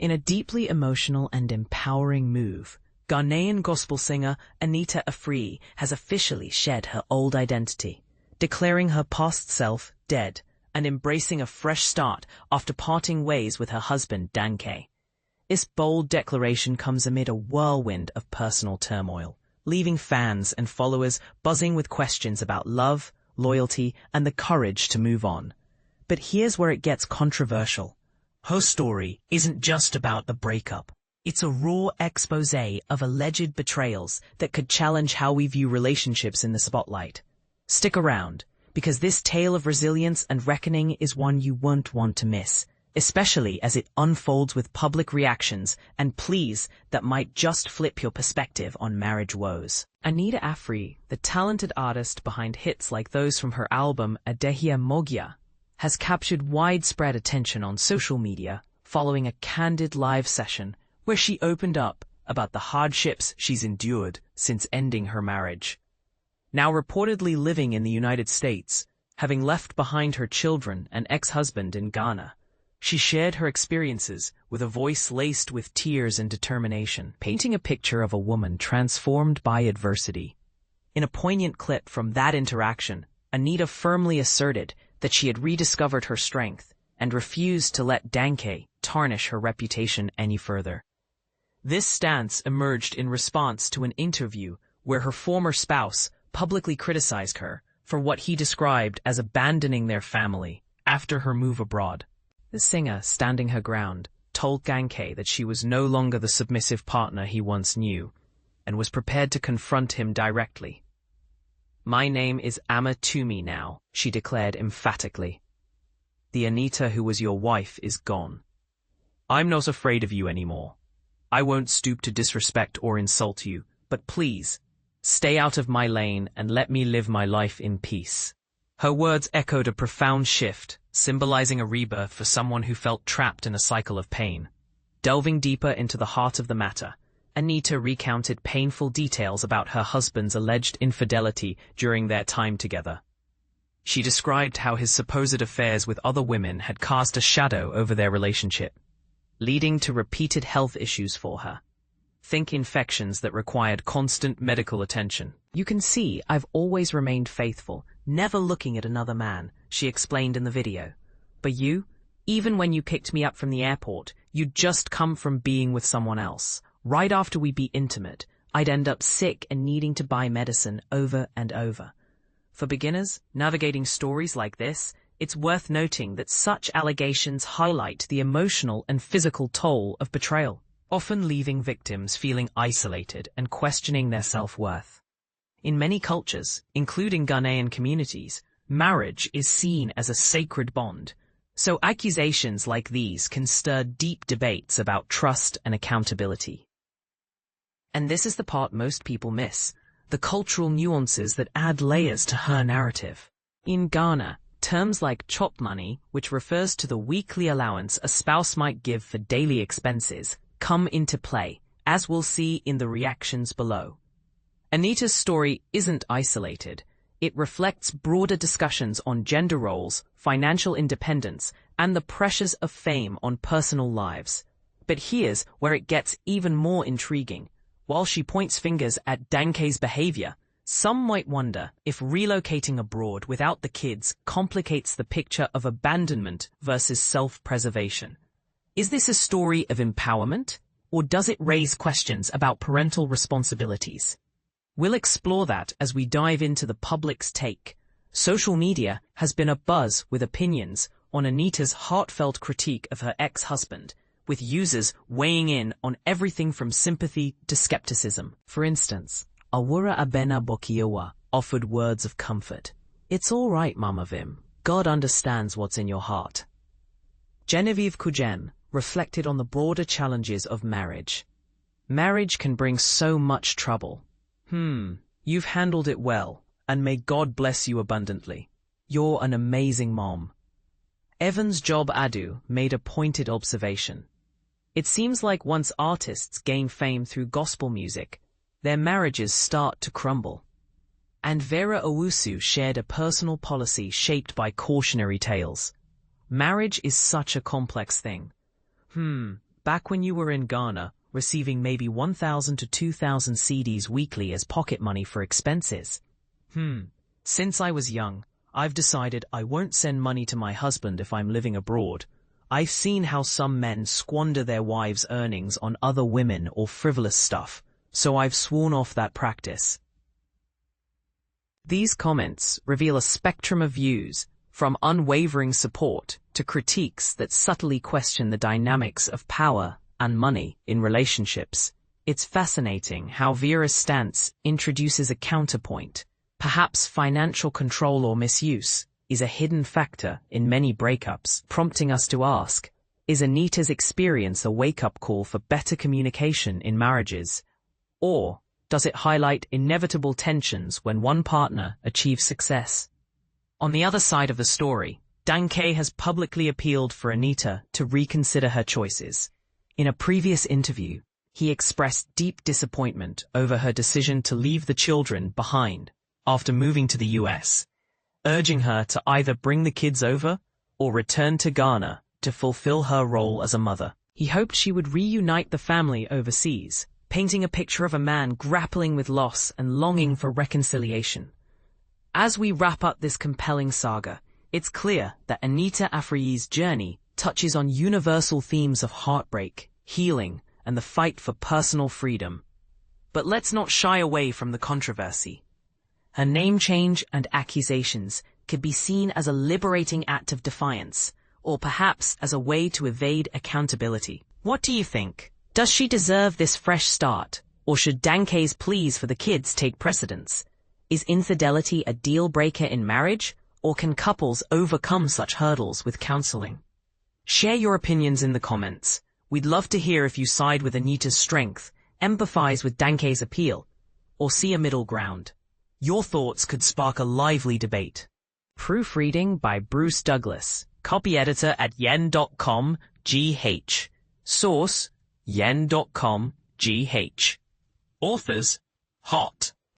In a deeply emotional and empowering move, Ghanaian gospel singer Anita Afriyie has officially shed her old identity, declaring her past self dead and embracing a fresh start after parting ways with her husband Danke. This bold declaration comes amid a whirlwind of personal turmoil, leaving fans and followers buzzing with questions about love, loyalty, and the courage to move on. But here's where it gets controversial. Her story isn't just about the breakup. It's a raw exposé of alleged betrayals that could challenge how we view relationships in the spotlight. Stick around, because this tale of resilience and reckoning is one you won't want to miss, especially as it unfolds with public reactions and pleas that might just flip your perspective on marriage woes. Anita Afriyie, the talented artist behind hits like those from her album Adehia Mogia, has captured widespread attention on social media following a candid live session where she opened up about the hardships she's endured since ending her marriage. Now reportedly living in the United States, having left behind her children and ex-husband in Ghana, she shared her experiences with a voice laced with tears and determination, painting a picture of a woman transformed by adversity. In a poignant clip from that interaction, Anita firmly asserted that she had rediscovered her strength and refused to let Danke tarnish her reputation any further. This stance emerged in response to an interview where her former spouse publicly criticized her for what he described as abandoning their family after her move abroad. The singer, standing her ground, told Danke that she was no longer the submissive partner he once knew and was prepared to confront him directly. "My name is Ama Tumi now," she declared emphatically. "The Anita who was your wife is gone. I'm not afraid of you anymore. I won't stoop to disrespect or insult you, but please, stay out of my lane and let me live my life in peace." Her words echoed a profound shift, symbolizing a rebirth for someone who felt trapped in a cycle of pain. Delving deeper into the heart of the matter, Anita recounted painful details about her husband's alleged infidelity during their time together. She described how his supposed affairs with other women had cast a shadow over their relationship, leading to repeated health issues for her. Think infections that required constant medical attention. "You can see I've always remained faithful, never looking at another man," she explained in the video. "But you, even when you picked me up from the airport, you'd just come from being with someone else. Right after we'd be intimate, I'd end up sick and needing to buy medicine over and over." For beginners navigating stories like this, it's worth noting that such allegations highlight the emotional and physical toll of betrayal, often leaving victims feeling isolated and questioning their self-worth. In many cultures, including Ghanaian communities, marriage is seen as a sacred bond, so accusations like these can stir deep debates about trust and accountability. And this is the part most people miss, the cultural nuances that add layers to her narrative. In Ghana, terms like chop money, which refers to the weekly allowance a spouse might give for daily expenses, come into play, as we'll see in the reactions below. Anita's story isn't isolated. It reflects broader discussions on gender roles, financial independence, and the pressures of fame on personal lives. But here's where it gets even more intriguing. While she points fingers at Danke's behavior, some might wonder if relocating abroad without the kids complicates the picture of abandonment versus self-preservation. Is this a story of empowerment, or does it raise questions about parental responsibilities? We'll explore that as we dive into the public's take. Social media has been abuzz with opinions on Anita's heartfelt critique of her ex-husband, with users weighing in on everything from sympathy to skepticism. For instance, Awura Abena Bokiowa offered words of comfort. "It's all right, Mama Vim. God understands what's in your heart." Genevieve Kujen reflected on the broader challenges of marriage. "Marriage can bring so much trouble. You've handled it well, and may God bless you abundantly. You're an amazing mom." Evans Job Adu made a pointed observation. "It seems like once artists gain fame through gospel music, their marriages start to crumble." And Vera Owusu shared a personal policy shaped by cautionary tales. "Marriage is such a complex thing. back when you were in Ghana, receiving maybe 1,000 to 2,000 cedis weekly as pocket money for expenses. Since I was young, I've decided I won't send money to my husband if I'm living abroad. I've seen how some men squander their wives' earnings on other women or frivolous stuff, so I've sworn off that practice. These comments reveal a spectrum of views, from unwavering support to critiques that subtly question the dynamics of power and money in relationships. It's fascinating how Vera's stance introduces a counterpoint. Perhaps financial control or misuse is a hidden factor in many breakups, prompting us to ask, is Anita's experience a wake-up call for better communication in marriages? Or does it highlight inevitable tensions when one partner achieves success? On the other side of the story, Danke has publicly appealed for Anita to reconsider her choices. In a previous interview, he expressed deep disappointment over her decision to leave the children behind after moving to the US, urging her to either bring the kids over or return to Ghana to fulfill her role as a mother. He hoped she would reunite the family overseas, painting a picture of a man grappling with loss and longing for reconciliation. As we wrap up this compelling saga, it's clear that Anita Afriyie's journey touches on universal themes of heartbreak, healing, and the fight for personal freedom. But let's not shy away from the controversy. Her name change and accusations could be seen as a liberating act of defiance, or perhaps as a way to evade accountability. What do you think? Does she deserve this fresh start, or should Danke's pleas for the kids take precedence? Is infidelity a deal-breaker in marriage, or can couples overcome such hurdles with counseling? Share your opinions in the comments. We'd love to hear if you side with Anita's strength, empathize with Danke's appeal, or see a middle ground. Your thoughts could spark a lively debate. Proofreading by Bruce Douglas. Copy editor at yen.com, GH. Source, yen.com, GH. Authors, Hot.